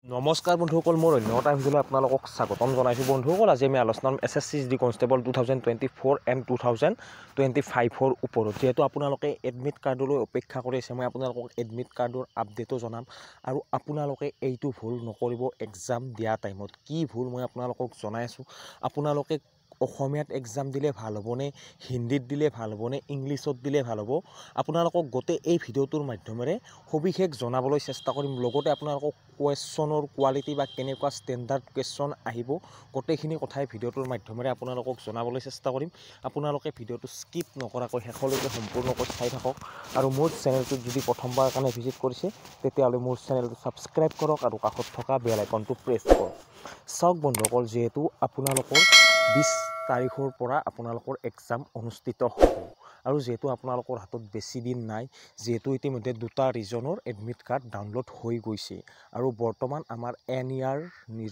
নমস্কাৰ বন্ধুসকল, মোৰ অন্য এটা ভিডিঅ'লৈ আপোনালোকক স্বাগতম জনাইছোঁ। বন্ধুসকল, আজি আমি আলোচনা কৰিম SSC কনষ্টেবল 2024 এণ্ড 2025ৰ ওপৰত। যিহেতু আপোনালোকে এডমিট কাৰ্ডলৈ অপেক্ষা কৰি আছে, মই আপোনালোকক এডমিট কাৰ্ডৰ আপডেটো জনাম আৰু আপোনালোকে এইটো ভুল নকৰিব। এক্সাম দিয়া টাইমত কি ভুল মই আপোনালোকক জনাই আছোঁ। আপোনালোকে অসমীয়াত এক্সাম দিলে ভাল হ'বনে, হিন্দীত দিলে ভাল হ'বনে, ইংলিছত দিলে ভাল হ'ব, আপোনালোকক গোটেই এই ভিডিঅ'টোৰ মাধ্যমেৰে সবিশেষ জনাবলৈ চেষ্টা কৰিম। লগতে আপোনালোকক কুৱেশ্যনৰ কোৱালিটি বা কেনেকুৱা ষ্টেণ্ডাৰ্ড কুৱেশ্যন আহিব, গোটেইখিনি কথাই ভিডিঅ'টোৰ মাধ্যমেৰে আপোনালোকক জনাবলৈ চেষ্টা কৰিম। আপোনালোকে ভিডিঅ'টো স্কিপ নকৰাকৈ শেষলৈকে সম্পূৰ্ণকৈ চাই থাকক আৰু মোৰ চেনেলটোত যদি প্ৰথমবাৰ কাৰণে ভিজিট কৰিছে তেতিয়াহ'লে মোৰ চেনেলটো ছাবস্ক্ৰাইব কৰক আৰু কাষত থকা বেল আইকনটো প্ৰেছ কৰক। চাওক বন্ধুসকল, যিহেতু আপোনালোকৰ 20 তাৰিখৰ পৰা আপোনালোকৰ এক্সাম অনুষ্ঠিত হ'ব আৰু যিহেতু আপোনালোকৰ হাতত বেছি দিন নাই, যিহেতু ইতিমধ্যে 2টা ৰিজনৰ এডমিট কাৰ্ড ডাউনলোড হৈ গৈছে আৰু বৰ্তমান আমাৰ NER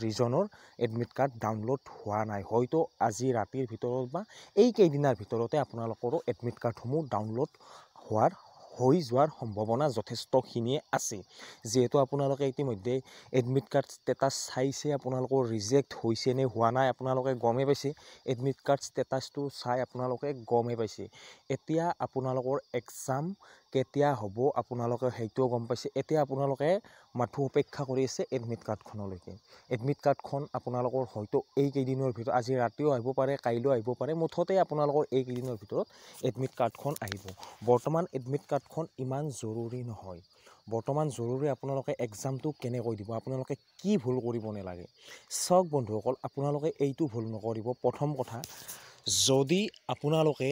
ৰিজনৰ এডমিট কাৰ্ড ডাউনলোড হোৱা নাই। হয়তো আজি ৰাতিৰ ভিতৰত বা এই কেইদিনৰ ভিতৰতে আপোনালোকৰো এডমিট কাৰ্ডসমূহ ডাউনলোড হৈ যোৱাৰ সম্ভাৱনা যথেষ্টখিনিয়ে আছে। যিহেতু আপোনালোকে ইতিমধ্যে এডমিট কাৰ্ড ষ্টেটাছ চাইছে, আপোনালোকৰ ৰিজেক্ট হৈছে নে হোৱা নাই আপোনালোকে গমেই পাইছে। এডমিট কাৰ্ড ষ্টেটাছটো চাই আপোনালোকে গমেই পাইছে। এতিয়া আপোনালোকৰ এক্সাম কেতিয়া হ'ব আপোনালোকে সেইটোও গম পাইছে। এতিয়া আপোনালোকে মাথো অপেক্ষা কৰি আছে এডমিট কাৰ্ডখনলৈকে। এডমিট কাৰ্ডখন আপোনালোকৰ হয়তো এই কেইদিনৰ ভিতৰত, আজি ৰাতিও আহিব পাৰে, কাইলৈও আহিব পাৰে, মুঠতে আপোনালোকৰ এই কেইদিনৰ ভিতৰত এডমিট কাৰ্ডখন আহিব। বৰ্তমান এডমিট কাৰ্ডখন ইমান জৰুৰী নহয়। বৰ্তমান জৰুৰী আপোনালোকে এক্সামটো কেনেকৈ দিব, আপোনালোকে কি ভুল কৰিব নালাগে। চাওক বন্ধুসকল, আপোনালোকে এইটো ভুল নকৰিব। প্ৰথম কথা, যদি আপোনালোকে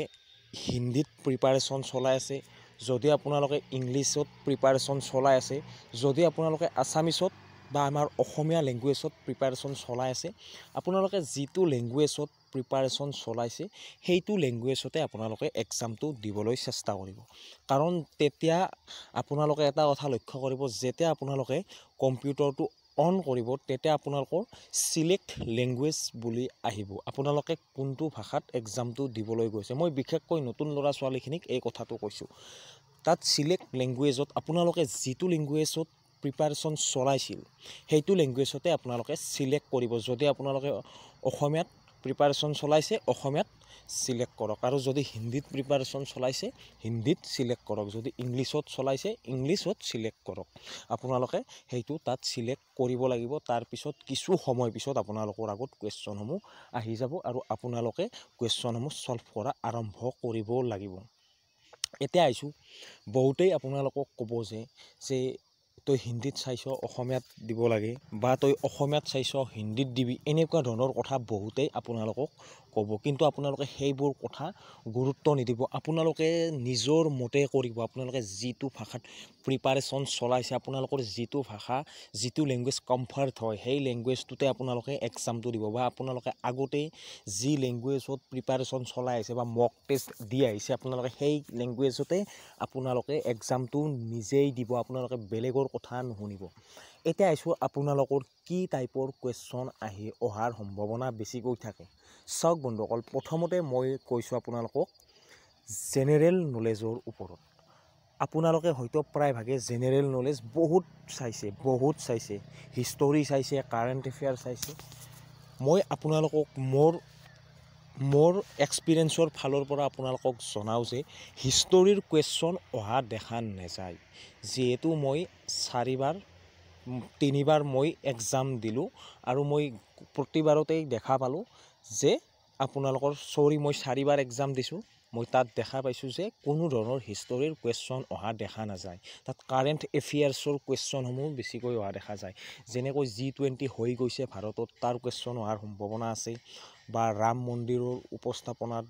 হিন্দীত প্ৰিপাৰেশ্যন চলাই আছে, যদি আপোনালোকে ইংলিছত প্ৰিপাৰেশ্যন চলাই আছে, যদি আপোনালোকে আছামিছত বা আমাৰ অসমীয়া লেংগুৱেজত প্ৰিপাৰেশ্যন চলাই আছে, আপোনালোকে যিটো লেংগুৱেজত প্ৰিপাৰেশ্যন চলাইছে সেইটো লেংগুৱেজতে আপোনালোকে এক্সামটো দিবলৈ চেষ্টা কৰিব। কাৰণ তেতিয়া আপোনালোকে এটা কথা লক্ষ্য কৰিব, যেতিয়া আপোনালোকে কম্পিউটাৰটো অন কৰিব তেতিয়া আপোনালোকৰ চিলেক্ট লেংগুৱেজ বুলি আহিব। আপোনালোকে কোনটো ভাষাত এক্সামটো দিবলৈ গৈছে, মই বিশেষকৈ নতুন ল'ৰা ছোৱালীখিনিক এই কথাটো কৈছোঁ। তাত চিলেক্ট লেংগুৱেজত আপোনালোকে যিটো লেংগুৱেজত প্ৰিপাৰেশ্যন চলাইছিল সেইটো লেংগুৱেজতে আপোনালোকে চিলেক্ট কৰিব। যদি আপোনালোকে অসমীয়াত প্ৰিপাৰেশ্যন চলাইছে অসমীয়াত চিলেক্ট কৰক, আৰু যদি হিন্দীত প্ৰিপাৰেশ্যন চলাইছে হিন্দীত চিলেক্ট কৰক, যদি ইংলিছত চলাইছে ইংলিছত চিলেক্ট কৰক। আপোনালোকে সেইটো তাত চিলেক্ট কৰিব লাগিব। তাৰপিছত কিছু সময় পিছত আপোনালোকৰ আগত কুৱেশ্যনসমূহ আহি যাব আৰু আপোনালোকে কুৱেশ্যনসমূহ ছল্ভ কৰা আৰম্ভ কৰিব লাগিব। এতিয়া আহিছোঁ, বহুতেই আপোনালোকক ক'ব যে তই হিন্দীত চাইছ অসমীয়াত দিব লাগে, বা তই অসমীয়াত চাইছ হিন্দীত দিবি, এনেকুৱা ধৰণৰ কথা বহুতেই আপোনালোকক ক'ব। কিন্তু আপোনালোকে সেইবোৰ কথা গুৰুত্ব নিদিব। আপোনালোকে নিজৰ মতে কৰিব। আপোনালোকে যিটো ভাষাত প্ৰিপাৰেশ্যন চলাইছে, আপোনালোকৰ যিটো ভাষা, যিটো লেংগুৱেজ কমফৰ্ট হয় সেই লেংগুৱেজটোতে আপোনালোকে এক্সামটো দিব। বা আপোনালোকে আগতেই যি লেংগুৱেজত প্ৰিপাৰেশ্যন চলাই আহিছে বা মক টেষ্ট দি আহিছে, আপোনালোকে সেই লেংগুৱেজতে আপোনালোকে এক্সামটো নিজেই দিব। আপোনালোকে বেলেগৰ কথা নুশুনিব। এতিয়া আহিছোঁ, আপোনালোকৰ কি টাইপৰ কুৱেশ্যন অহাৰ সম্ভাৱনা বেছিকৈ থাকে। চাওক বন্ধুসকল, প্ৰথমতে মই কৈছোঁ আপোনালোকক জেনেৰেল নলেজৰ ওপৰত। আপোনালোকে হয়তো প্ৰায়ভাগে জেনেৰেল নলেজ বহুত চাইছে, হিষ্টৰী চাইছে, কাৰেণ্ট এফেয়াৰ চাইছে। মই আপোনালোকক মোৰ এক্সপিৰিয়েঞ্চৰ ফালৰ পৰা আপোনালোকক জনাওঁ যে হিষ্টৰীৰ কুৱেশ্যন অহা দেখা নাযায়। যিহেতু মই 3বাৰ মই এক্সাম দিলোঁ আৰু মই প্ৰতিবাৰতেই দেখা পালোঁ যে মই 4বাৰ এক্সাম দিছোঁ, মই তাত দেখা পাইছোঁ যে কোনো ধৰণৰ হিষ্টৰীৰ কুৱেশ্যন অহা দেখা নাযায়। তাত কাৰেণ্ট এফেয়াৰ্ছৰ কুৱেশ্যনসমূহ বেছিকৈ অহা দেখা যায়। যেনেকৈ G20 হৈ গৈছে ভাৰতত, তাৰ কুৱেশ্যন অহাৰ সম্ভাৱনা আছে, বা ৰাম মন্দিৰৰ উপস্থাপনাত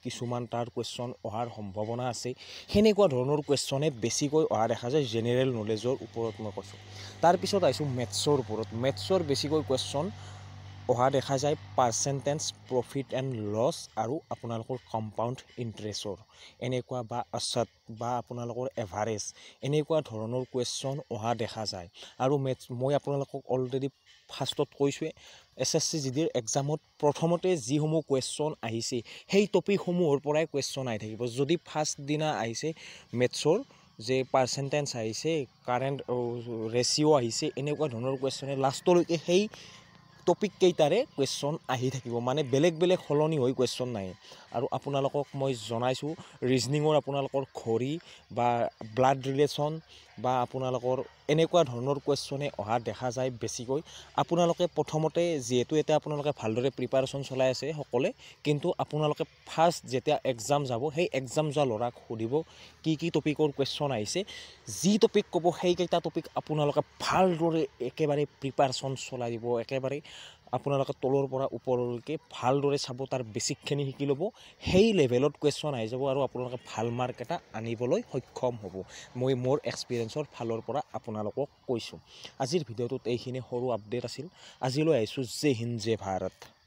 কিছুমান তাৰ কুৱেশ্যন অহাৰ সম্ভাৱনা আছে। সেনেকুৱা ধৰণৰ কুৱেশ্যনে বেছিকৈ অহা দেখা যায় জেনেৰেল নলেজৰ ওপৰত মই কৈছোঁ। তাৰপিছত আহিছোঁ মেথছৰ ওপৰত। মেথছৰ বেছিকৈ কুৱেশ্যন অহা দেখা যায় পাৰ্চেণ্টেজ, প্ৰফিট এণ্ড লছ আৰু আপোনালোকৰ কম্পাউণ্ড ইণ্টাৰেষ্টৰ এনেকুৱা, বা আপোনালোকৰ এভাৰেজ, এনেকুৱা ধৰণৰ কুৱেশ্যন অহা দেখা যায়। আৰু মই আপোনালোকক অলৰেডি ফাৰ্ষ্টত কৈছোঁৱে, SSC GDৰ এক্সামত প্ৰথমতে যিসমূহ কুৱেশ্যন আহিছে সেই টপিকসমূহৰ পৰাই কুৱেশ্যন আহি থাকিব। যদি ফাৰ্ষ্ট দিনা আহিছে মেথছৰ যে পাৰ্চেণ্টেজ আহিছে কাৰেণ্ট ৰেচিঅ' আহিছে এনেকুৱা ধৰণৰ কুৱেশ্যনে লাষ্টলৈকে সেই টপিক কেইটাৰে কুৱেশ্যন আহি থাকিব মানে বেলেগ বেলেগ সলনি হৈ কুৱেশ্যন নাহে আৰু আপোনালোকক মই জনাইছোঁ ৰিজনিঙৰ আপোনালোকৰ ঘড়ী বা ব্লাড ৰিলেশ্যন বা আপোনালোকৰ এনেকুৱা ধৰণৰ কুৱেশ্যনে অহা দেখা যায় বেছিকৈ আপোনালোকে প্ৰথমতে যিহেতু এতিয়া আপোনালোকে ভালদৰে প্ৰিপাৰেশ্যন চলাই আছে সকলোৱে কিন্তু আপোনালোকে ফাৰ্ষ্ট যেতিয়া এক্সাম যাব সেই এক্সাম যোৱা ল'ৰাক সুধিব কি টপিকৰ কুৱেশ্যন আহিছে যি টপিক ক'ব সেইকেইটা টপিক আপোনালোকে ভালদৰে একেবাৰে প্ৰিপাৰেশ্যন চলাই দিব একেবাৰে আপোনালোকে তলৰ পৰা ওপৰলৈকে ভালদৰে চাব তাৰ বেছিকখিনি শিকি ল'ব সেই লেভেলত কুৱেশ্যন আহি যাব আৰু আপোনালোকে ভাল মাৰ্ক এটা আনিবলৈ সক্ষম হ'ব মই মোৰ এক্সপিৰিয়েঞ্চৰ ফালৰ পৰা আপোনালোকক কৈছোঁ আজিৰ ভিডিঅ'টোত এইখিনি সৰু আপডেট আছিল আজিলৈ আহিছোঁ জয় হিন্দ জয় ভাৰত